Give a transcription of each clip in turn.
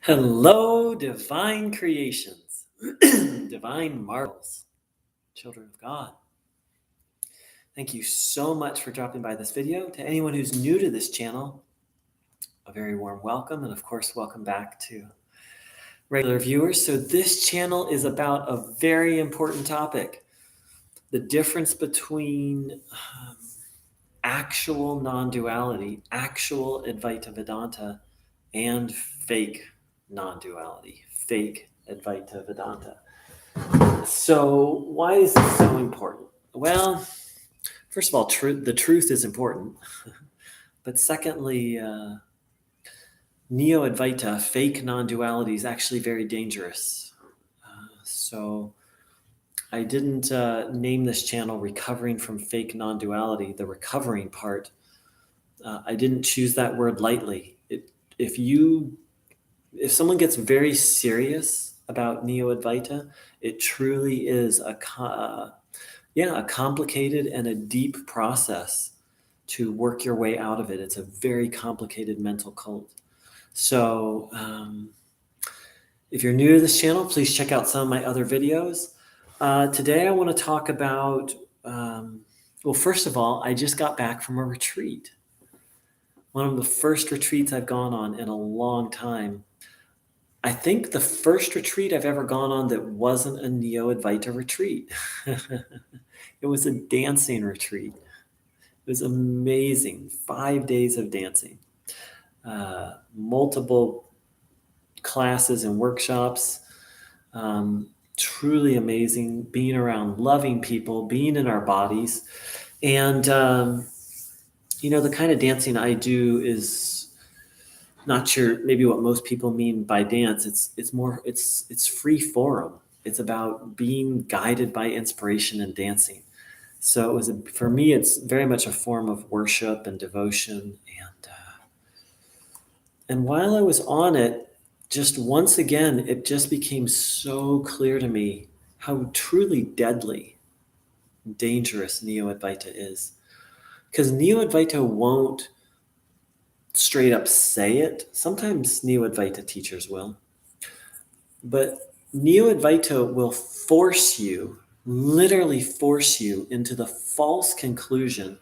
Hello, divine creations, divine marvels, children of God. Thank you so much for dropping by this video. To anyone who's new to this channel, a very warm welcome, and of course, welcome back to regular viewers. So this channel is about a very important topic, the difference between actual non-duality, actual Advaita Vedanta, and fake non-duality, fake Advaita Vedanta. So why is this so important? Well, first of all, the truth is important. But secondly, Neo-Advaita, fake non-duality, is actually very dangerous. So I didn't name this channel Recovering from Fake Non-Duality, the recovering part. I didn't choose that word lightly. If someone gets very serious about Neo-Advaita, it truly is a complicated and a deep process to work your way out of it. It's a very complicated mental cult. So if you're new to this channel, please check out some of my other videos. Today I want to talk about, well, first of all, I just got back from a retreat. One of the first retreats I've gone on in a long time. I think the first retreat I've ever gone on that wasn't a Neo-Advaita retreat. It was a dancing retreat. It was amazing. 5 days of dancing. Multiple classes and workshops. Truly amazing. Being around loving people, being in our bodies. And, the kind of dancing I do is not sure maybe what most people mean by dance. It's free form. It's about being guided by inspiration and dancing. So for me, it's very much a form of worship and devotion. And while I was on it, just once again, it just became so clear to me how truly deadly, dangerous Neo-Advaita is. Because Neo-Advaita won't straight up say it. Sometimes Neo-Advaita teachers will. But Neo-Advaita will literally force you into the false conclusion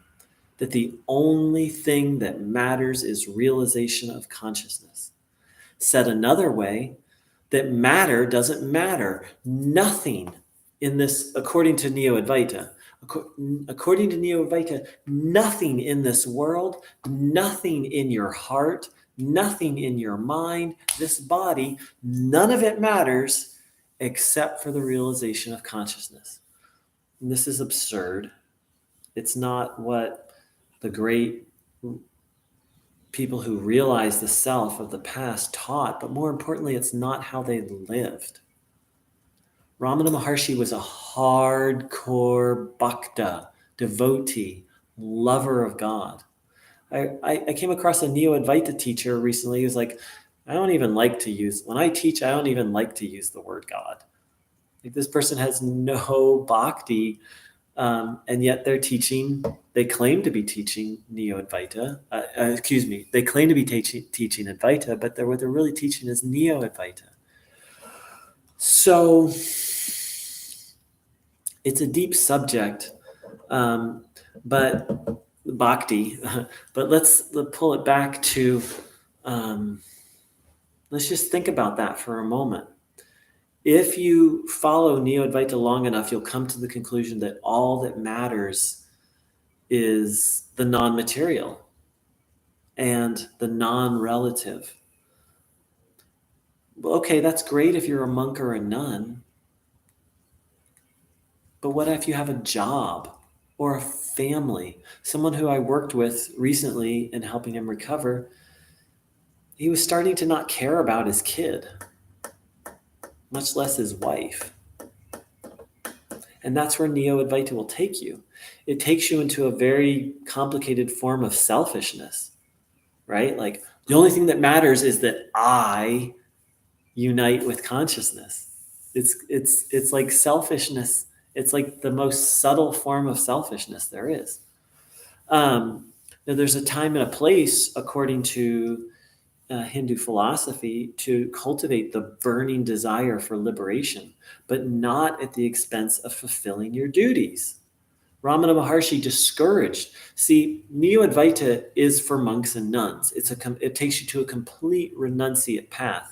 that the only thing that matters is realization of consciousness. Said another way, that matter doesn't matter. Nothing in this, according to Neo-Advaita, nothing in this world, nothing in your heart, nothing in your mind, this body, none of it matters except for the realization of consciousness. And this is absurd. It's not what the great people who realized the self of the past taught, but more importantly, it's not how they lived. Ramana Maharshi was a hardcore bhakta, devotee, lover of God. I came across a Neo-Advaita teacher recently who's like, when I teach, I don't even like to use the word God. Like, this person has no bhakti, and yet they claim to be teaching Neo-Advaita. They claim to be teaching Advaita, but what they're really teaching is Neo-Advaita. So it's a deep subject, but Bhakti. But let's pull it back to, let's just think about that for a moment. If you follow Neo-Advaita long enough, you'll come to the conclusion that all that matters is the non-material and the non-relative. Okay, that's great if you're a monk or a nun. But what if you have a job or a family? Someone who I worked with recently in helping him recover, he was starting to not care about his kid, much less his wife. And that's where Neo-Advaita will take you. It takes you into a very complicated form of selfishness, right? Like, the only thing that matters is that I unite with consciousness. It's like selfishness. It's like the most subtle form of selfishness there is. Now, there's a time and a place according to Hindu philosophy to cultivate the burning desire for liberation, but not at the expense of fulfilling your duties. Ramana Maharshi discouraged. See, Neo-Advaita is for monks and nuns. It takes you to a complete renunciate path,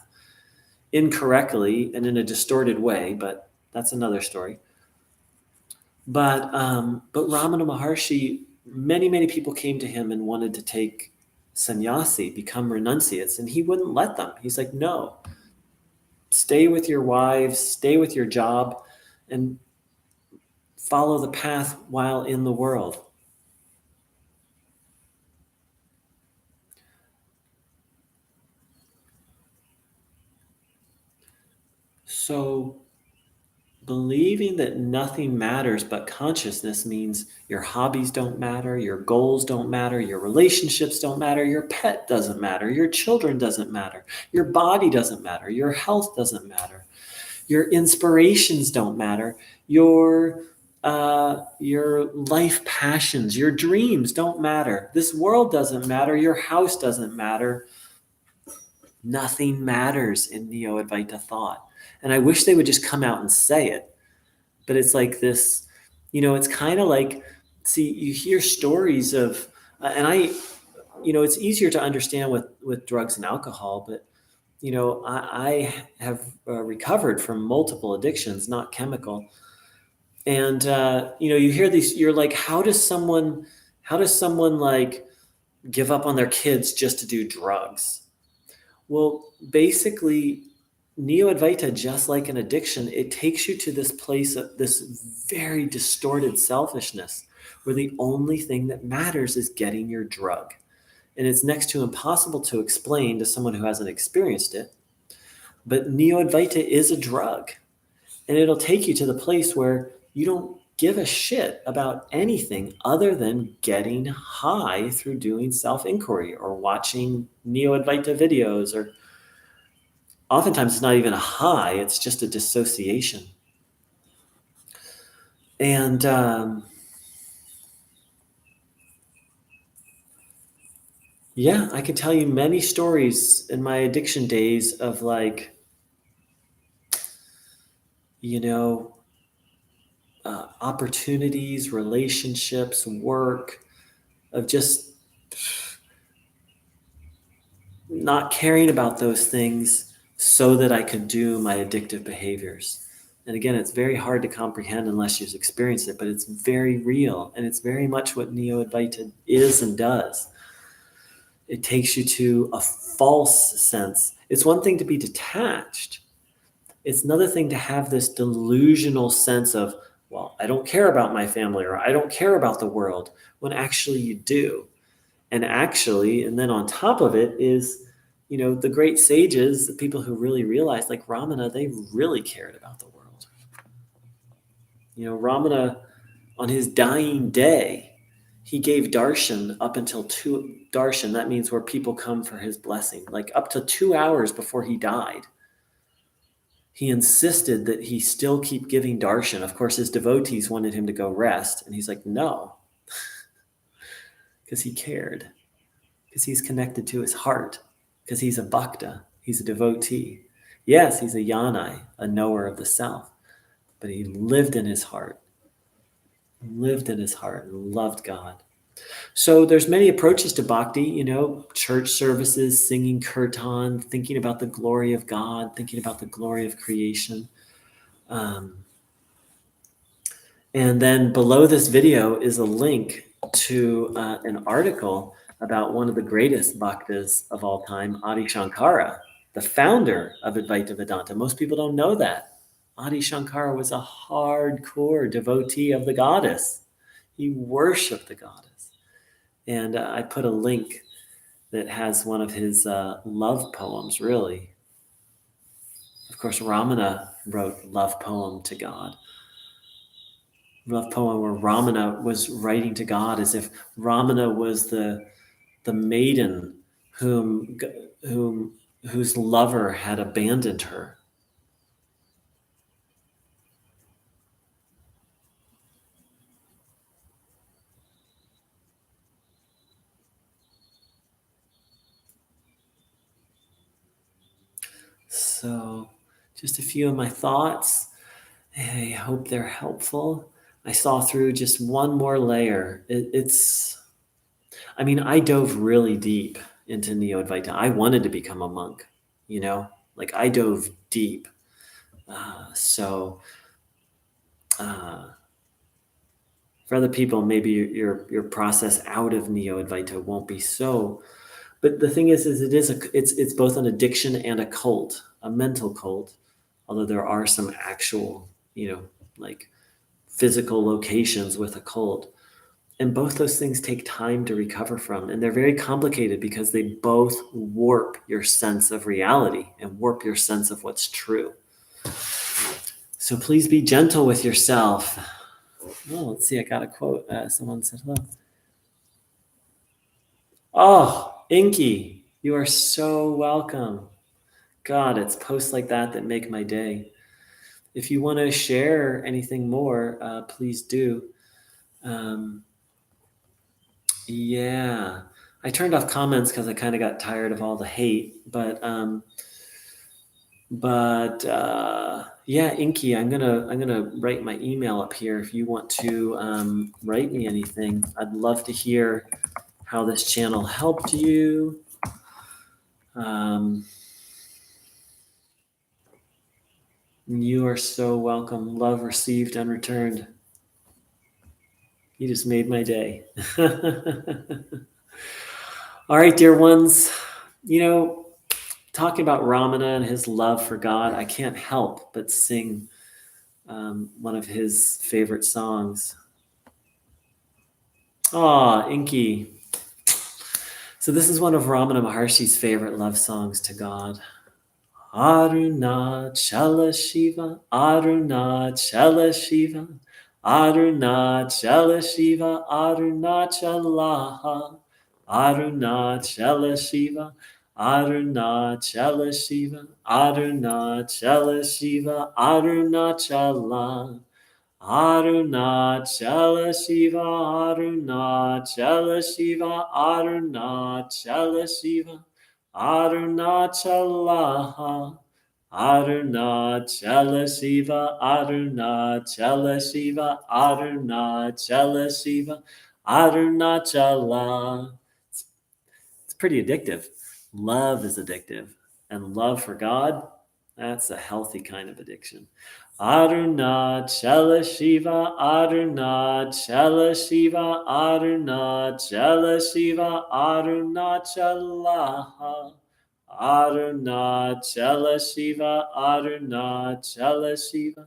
incorrectly and in a distorted way, but that's another story. But Ramana Maharshi, many people came to him and wanted to take sannyasi, become renunciates, and he wouldn't let them. He's like, no, stay with your wives, stay with your job, and follow the path while in the world. So believing that nothing matters but consciousness means your hobbies don't matter, your goals don't matter, your relationships don't matter, your pet doesn't matter, your children doesn't matter, your body doesn't matter, your health doesn't matter, your inspirations don't matter, your life passions, your dreams don't matter, this world doesn't matter, your house doesn't matter. Nothing matters in Neo-Advaita thought. And I wish they would just come out and say it. But it's like this, it's kind of like, see, you hear stories of, and it's easier to understand with drugs and alcohol, but, I have recovered from multiple addictions, not chemical. And, you hear these, you're like, how does someone like give up on their kids just to do drugs? Well, basically, Neo-Advaita, just like an addiction, it takes you to this place of this very distorted selfishness where the only thing that matters is getting your drug. And it's next to impossible to explain to someone who hasn't experienced it. But Neo-Advaita is a drug. And it'll take you to the place where you don't give a shit about anything other than getting high through doing self-inquiry or watching Neo-Advaita videos, or oftentimes it's not even a high, it's just a dissociation. And yeah, I could tell you many stories in my addiction days of like, opportunities, relationships, work, of just not caring about those things so that I could do my addictive behaviors. And again, it's very hard to comprehend unless you've experienced it, but it's very real. And it's very much what Neo-Advaita is and does. It takes you to a false sense. It's one thing to be detached. It's another thing to have this delusional sense of, well, I don't care about my family, or I don't care about the world, when actually you do. And then on top of it is, the great sages, the people who really realized, like Ramana, they really cared about the world. Ramana, on his dying day, he gave darshan up until darshan. That means where people come for his blessing, like up to 2 hours before he died. He insisted that he still keep giving darshan. Of course, his devotees wanted him to go rest. And he's like, no, because he cared, because he's connected to his heart, because he's a bhakta, he's a devotee. Yes, he's a yanai, a knower of the self, but he lived in his heart and loved God. So there's many approaches to bhakti, church services, singing kirtan, thinking about the glory of God, thinking about the glory of creation. And then below this video is a link to an article about one of the greatest bhaktas of all time, Adi Shankara, the founder of Advaita Vedanta. Most people don't know that. Adi Shankara was a hardcore devotee of the goddess. He worshiped the goddess. And I put a link that has one of his love poems, really. Of course, Ramana wrote love poem to God. Love poem where Ramana was writing to God as if Ramana was the maiden whose lover had abandoned her. So just a few of my thoughts. I hope they're helpful. I saw through just one more layer. I dove really deep into Neo-Advaita. I wanted to become a monk, like I dove deep. So for other people, maybe your process out of Neo-Advaita won't be so. But the thing is it's both an addiction and a cult, a mental cult. Although there are some actual, like physical locations with a cult. And both those things take time to recover from. And they're very complicated because they both warp your sense of reality and warp your sense of what's true. So please be gentle with yourself. Oh, let's see. I got a quote. Someone said hello. Oh, Inky, you are so welcome. God, it's posts like that make my day. If you want to share anything more, please do. Yeah, I turned off comments because I kind of got tired of all the hate. But yeah, Inky, I'm gonna write my email up here if you want to write me anything. I'd love to hear how this channel helped you. You are so welcome. Love received and returned. You just made my day. All right, dear ones. Talking about Ramana and his love for God, I can't help but sing one of his favorite songs. Aw, Inky. So this is one of Ramana Maharshi's favorite love songs to God. Arunachala Shiva, Arunachala Shiva, Arunachala Shiva, Arunachalaha, Arunachala Shiva, Arunachala Shiva, Arunachala Shiva, Arunachala. Arunachala Shiva, Arunachala Shiva, Arunachala Shiva, Arunachalaha, Arunachala Shiva, Arunachala Shiva, Arunachala Shiva, Arunachala. It's pretty addictive. Love is addictive. And love for God, that's a healthy kind of addiction. Arunachala Shiva, Arunachala Shiva, Arunachala Shiva, Arunachalaha. Arunachala Shiva, Arunachala Shiva,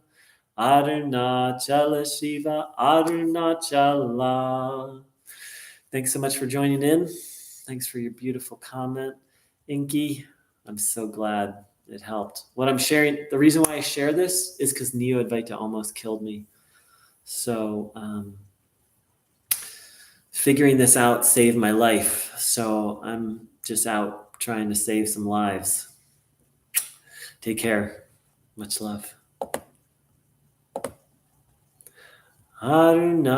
Arunachala Shiva, Arunachala. Thanks so much for joining in. Thanks for your beautiful comment, Inky. I'm so glad it helped. What I'm sharing, the reason why I share this is because Neo-Advaita almost killed me. So figuring this out saved my life. So I'm just out trying to save some lives. Take care. Much love. Aruna.